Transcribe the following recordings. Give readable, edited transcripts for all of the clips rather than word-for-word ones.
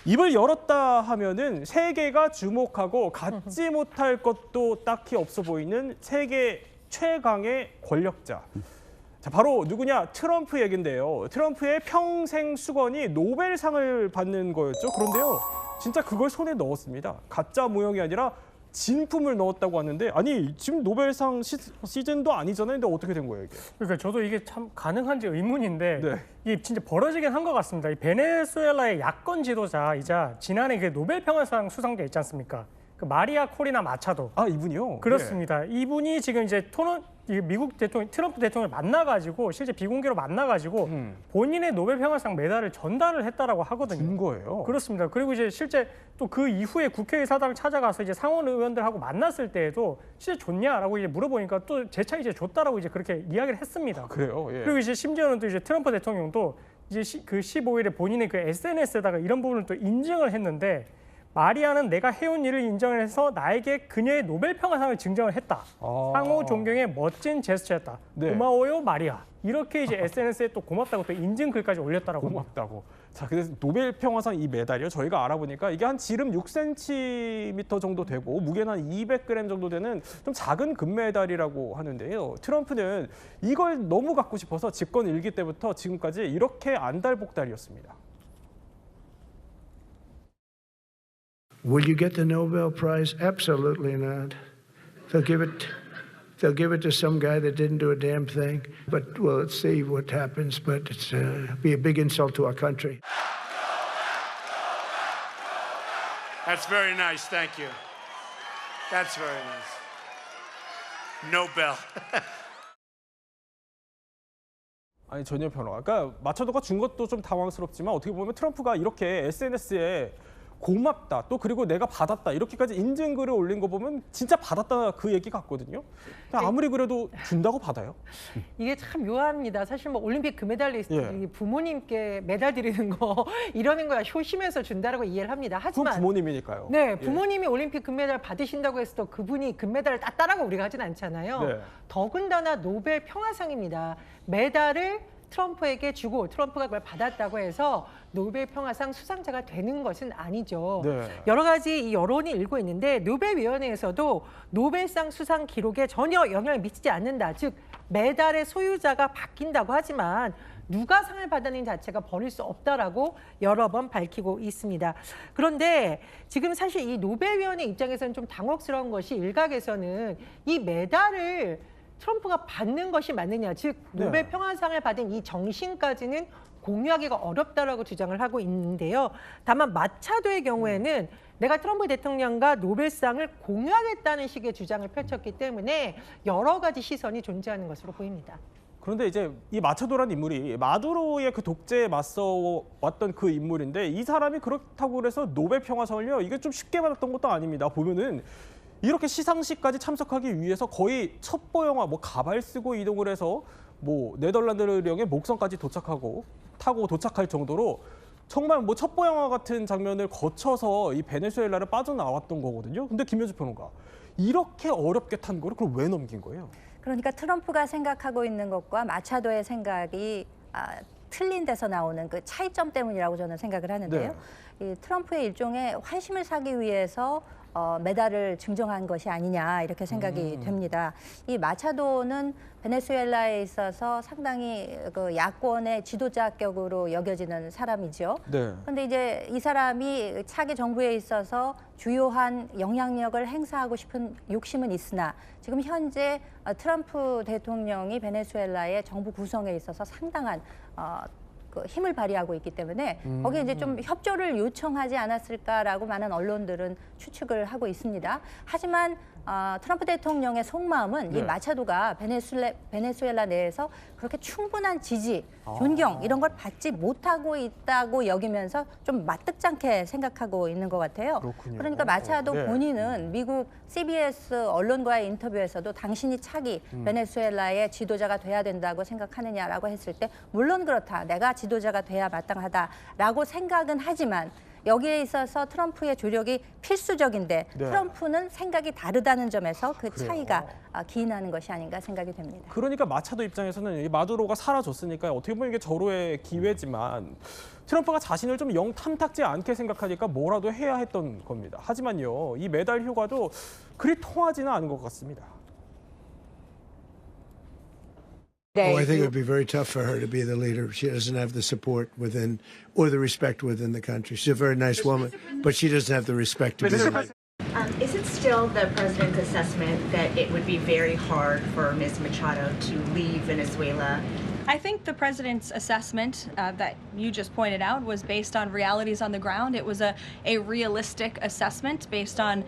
입을 열었다 하면은 세계가 주목하고 갖지 못할 것도 딱히 없어 보이는 세계 최강의 권력자. 자, 바로 누구냐? 트럼프 얘긴데요. 트럼프의 평생 수건이 노벨상을 받는 거였죠. 그런데요, 진짜 그걸 손에 넣었습니다. 가짜 모형이 아니라 진품을 넣었다고 하는데, 아니 지금 노벨상 시즌도 아니잖아요. 근데 어떻게 된 거예요 이게? 그러니까 저도 이게 참 가능한지 의문인데 네. 이게 진짜 벌어지긴 한 것 같습니다. 이 베네수엘라의 야권 지도자이자 지난해 그 노벨 평화상 수상자 있지 않습니까? 그 마리아 코리나 마차도. 아, 이분이요? 그렇습니다. 이분이 지금 이제 미국 대통령 트럼프 대통령을 만나가지고 실제 비공개로 만나가지고 본인의 노벨 평화상 메달을 전달을 했다라고 하거든요. 준 거예요. 그렇습니다. 그리고 이제 실제 또 그 이후에 국회의사당을 찾아가서 이제 상원 의원들하고 만났을 때에도 실제 줬냐라고 이제 물어보니까 또 재차 이제 줬다라고 이제 그렇게 이야기를 했습니다. 그래요? 예. 그리고 이제 심지어는 또 이제 트럼프 대통령도 이제 그 15일에 본인의 그 SNS에다가 이런 부분을 또 인증을 했는데, 마리아는 내가 해온 일을 인정을 해서 나에게 그녀의 노벨 평화상을 증정을 했다. 상호 존경의 멋진 제스처였다. 네. 고마워요 마리아. 이렇게 이제 SNS에 또 고맙다고 또 인증 글까지 올렸다라고 합니다. 고맙다고. 자, 그래서 노벨 평화상 이 메달이요. 저희가 알아보니까 이게 한 지름 6cm 정도 되고 무게는 한 200g 정도 되는 좀 작은 금메달이라고 하는데요. 트럼프는 이걸 너무 갖고 싶어서 집권 일기 때부터 지금까지 이렇게 안달복달이었습니다. Will you get the Nobel Prize? Absolutely not. They'll give it to some guy that didn't do a damn thing. But well, let's see what happens. But it's be a big insult to our country. That's very nice. Thank you. That's very nice. Nobel. 아니, 전혀 변화. 그러니까 마차도가 준 것도 좀 당황스럽지만 어떻게 보면 트럼프가 이렇게 SNS에 고맙다, 또 그리고 내가 받았다 이렇게까지 인증글을 올린 거 보면 진짜 받았다 그 얘기 같거든요. 아무리 그래도 준다고 받아요? 이게 참 묘합니다. 사실 뭐 올림픽 금메달리스트들이 예. 부모님께 메달 드리는 거 이러는 거야 효심해서 준다라고 이해를 합니다. 그건 하지만 부모님이니까요. 네, 부모님이 올림픽 금메달 받으신다고 해서 또 그분이 금메달을 땄다라고 우리가 하진 않잖아요. 네. 더군다나 노벨 평화상입니다. 메달을 트럼프에게 주고 트럼프가 그걸 받았다고 해서 노벨 평화상 수상자가 되는 것은 아니죠. 네. 여러 가지 이 여론이 일고 있는데 노벨위원회에서도 노벨상 수상 기록에 전혀 영향을 미치지 않는다. 즉 메달의 소유자가 바뀐다고 하지만 누가 상을 받았는 자체가 버릴 수 없다라고 여러 번 밝히고 있습니다. 그런데 지금 사실 이 노벨위원회 입장에서는 좀 당혹스러운 것이 일각에서는 이 메달을 트럼프가 받는 것이 맞느냐, 즉 노벨 평화상을 받은 이 정신까지는 공유하기가 어렵다라고 주장을 하고 있는데요. 다만 마차도의 경우에는 내가 트럼프 대통령과 노벨상을 공유하겠다는 식의 주장을 펼쳤기 때문에 여러 가지 시선이 존재하는 것으로 보입니다. 그런데 이제 이 마차도라는 인물이 마두로의 그 독재에 맞서 왔던 그 인물인데, 이 사람이 그렇다고 그래서 노벨 평화상을요, 이게 좀 쉽게 받았던 것도 아닙니다. 보면은 이렇게 시상식까지 참석하기 위해서 거의 첩보 영화, 뭐 가발 쓰고 이동을 해서 뭐 네덜란드령의 목성까지 타고 도착할 정도로 정말 뭐 첩보 영화 같은 장면을 거쳐서 이 베네수엘라를 빠져나왔던 거거든요. 근데 김효주 평론가, 이렇게 어렵게 탄 거를 그럼 왜 넘긴 거예요? 그러니까 트럼프가 생각하고 있는 것과 마차도의 생각이 틀린 데서 나오는 그 차이점 때문이라고 저는 생각을 하는데요. 이 트럼프의 일종의 환심을 사기 위해서 메달을 증정한 것이 아니냐 이렇게 생각이 됩니다. 이 마차도는 베네수엘라에 있어서 상당히 그 야권의 지도자격으로 여겨지는 사람이죠. 네. 그런데 이제 이 사람이 차기 정부에 있어서 주요한 영향력을 행사하고 싶은 욕심은 있으나 지금 현재 트럼프 대통령이 베네수엘라의 정부 구성에 있어서 상당한 그 힘을 발휘하고 있기 때문에 거기에 이제 좀 협조를 요청하지 않았을까라고 많은 언론들은 추측을 하고 있습니다. 하지만 트럼프 대통령의 속마음은 이 마차도가 베네수엘라 내에서 그렇게 충분한 지지, 존경 이런 걸 받지 못하고 있다고 여기면서 좀 마뜩잖게 생각하고 있는 것 같아요. 그렇군요. 그러니까 마차도 본인은 미국 CBS 언론과의 인터뷰에서도 당신이 차기 베네수엘라의 지도자가 돼야 된다고 생각하느냐라고 했을 때 물론 그렇다. 내가 지도자가 돼야 마땅하다라고 생각은 하지만 여기에 있어서 트럼프의 조력이 필수적인데 네. 트럼프는 생각이 다르다는 점에서 그 그래요. 차이가 기인하는 것이 아닌가 생각이 됩니다. 그러니까 마차도 입장에서는 이 마두로가 사라졌으니까 어떻게 보면 이게 절호의 기회지만 트럼프가 자신을 좀 영 탐탁지 않게 생각하니까 뭐라도 해야 했던 겁니다. 하지만요, 이 매달 휴가도 그리 통하지는 않은 것 같습니다. Oh, I think it would be very tough for her to be the leader. She doesn't have the support within or the respect within the country. She's a very nice woman, but she doesn't have the respect to be the leader. Is it still the president's assessment that it would be very hard for Ms. Machado to leave Venezuela? I think the president's assessment that you just pointed out was based on realities on the ground. It was a realistic assessment based on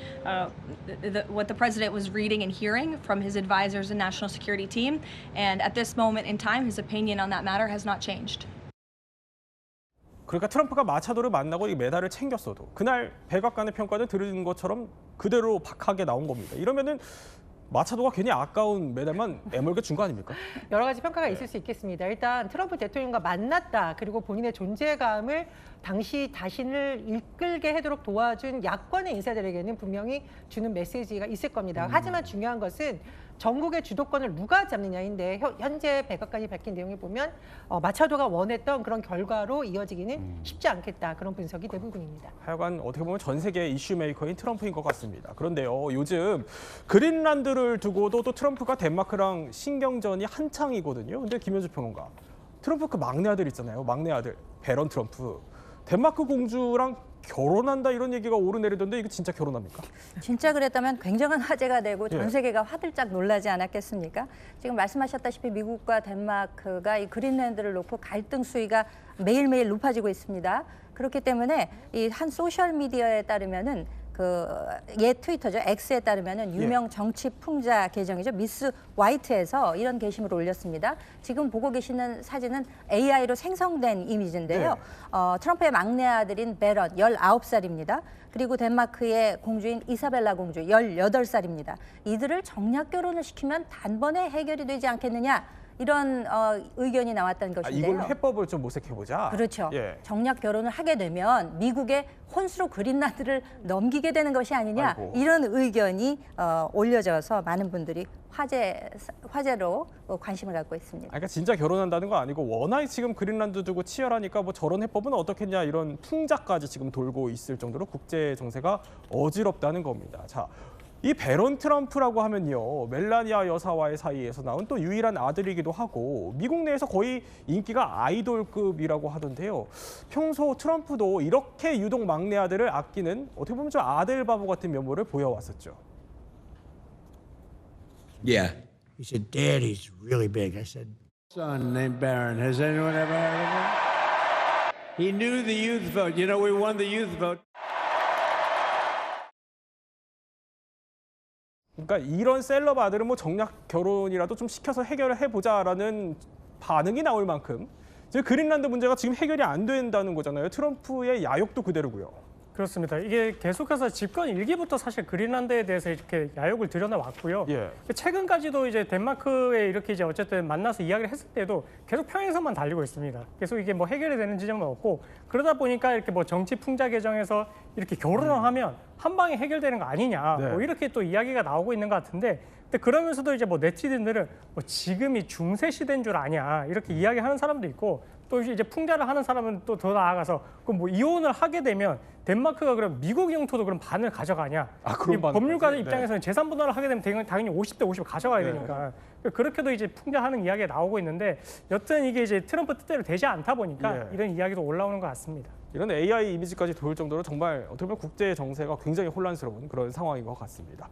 what the president was reading and hearing from his advisors and national security team. And at this moment in time, his opinion on that matter has not changed. 그러니까 트럼프가 마차도를 만나고 이 메달을 챙겼어도 그날 백악관의 평가는 들은 것처럼 그대로 박하게 나온 겁니다. 이러면은 마차도가 괜히 아까운 메달만 애물게 준 거 아닙니까? 여러 가지 평가가 있을 수 있겠습니다. 일단 트럼프 대통령과 만났다. 그리고 본인의 존재감을 당시 자신을 이끌게 하도록 도와준 야권의 인사들에게는 분명히 주는 메시지가 있을 겁니다. 하지만 중요한 것은 전국의 주도권을 누가 잡느냐인데 현재 백악관이 밝힌 내용을 보면 마차도가 원했던 그런 결과로 이어지기는 쉽지 않겠다. 그런 분석이 대부분입니다. 하여간 어떻게 보면 전 세계 이슈 메이커인 트럼프인 것 같습니다. 그런데요, 요즘 그린란드를 두고도 또 트럼프가 덴마크랑 신경전이 한창이거든요. 근데 김현주 평론가, 트럼프 그 막내 아들 있잖아요. 막내 아들 베런 트럼프. 덴마크 공주랑 결혼한다 이런 얘기가 오르내리던데 이거 진짜 결혼합니까? 진짜 그랬다면 굉장한 화제가 되고 예. 전 세계가 화들짝 놀라지 않았겠습니까? 지금 말씀하셨다시피 미국과 덴마크가 이 그린랜드를 놓고 갈등 수위가 매일매일 높아지고 있습니다. 그렇기 때문에 이 한 소셜 미디어에 따르면은 옛 트위터죠. X에 따르면은 유명 정치 풍자 계정이죠. 미스 화이트에서 이런 게시물을 올렸습니다. 지금 보고 계시는 사진은 AI로 생성된 이미지인데요. 트럼프의 막내 아들인 베런 19살입니다. 그리고 덴마크의 공주인 이사벨라 공주 18살입니다. 이들을 정략 결혼을 시키면 단번에 해결이 되지 않겠느냐. 이런 의견이 나왔던 것인데요. 이걸 해법을 좀 모색해보자. 그렇죠. 예. 정략 결혼을 하게 되면 미국의 혼수로 그린란드를 넘기게 되는 것이 아니냐. 아이고. 이런 의견이 올려져서 많은 분들이 화제로 관심을 갖고 있습니다. 그러니까 진짜 결혼한다는 거 아니고 워낙 지금 그린란드 두고 치열하니까 뭐 저런 해법은 어떻겠냐 이런 풍자까지 지금 돌고 있을 정도로 국제 정세가 어지럽다는 겁니다. 자, 이 베런 트럼프라고 하면요, 멜라니아 여사와의 사이에서 나온 또 유일한 아들이기도 하고 미국 내에서 거의 인기가 아이돌급이라고 하던데요. 평소 트럼프도 이렇게 유독 막내 아들을 아끼는 어떻게 보면 좀 아들 바보 같은 면모를 보여왔었죠. Yeah. He said, Dad, he's really big. I said, son named Barron. Has anyone ever heard of him? He knew the youth vote. You know, we won the youth vote. 그러니까 이런 셀럽 아들은 뭐 정략 결혼이라도 좀 시켜서 해결을 해보자라는 반응이 나올 만큼 지금 그린란드 문제가 지금 해결이 안 된다는 거잖아요. 트럼프의 야욕도 그대로고요. 그렇습니다. 이게 계속해서 집권 일기부터 사실 그린란드에 대해서 이렇게 야욕을 들여다왔고요. 예. 최근까지도 이제 덴마크에 이렇게 이제 어쨌든 만나서 이야기를 했을 때도 계속 평행선만 달리고 있습니다. 계속 이게 뭐 해결이 되는 지점은 없고 그러다 보니까 이렇게 뭐 정치 풍자 계정에서 이렇게 결혼을 하면 한 방에 해결되는 거 아니냐. 네. 뭐 이렇게 또 이야기가 나오고 있는 것 같은데 근데 그러면서도 이제 뭐 네티즌들은 뭐 지금이 중세 시대인 줄 아냐 이렇게 이야기하는 사람도 있고 또 이제 풍자를 하는 사람은 또 더 나아가서 그럼 뭐 이혼을 하게 되면 덴마크가 그럼 미국 영토도 그럼 반을 가져가냐? 그런 이 반응까지? 법률가 네. 입장에서는 재산 분할을 하게 되면 당연히 50대 50 가져가야 네. 되니까 그렇게도 이제 풍자하는 이야기가 나오고 있는데 여튼 이게 이제 트럼프 뜻대로 되지 않다 보니까 예. 이런 이야기도 올라오는 것 같습니다. 이런 AI 이미지까지 도울 정도로 정말 어떻게 보면 국제 정세가 굉장히 혼란스러운 그런 상황인 것 같습니다.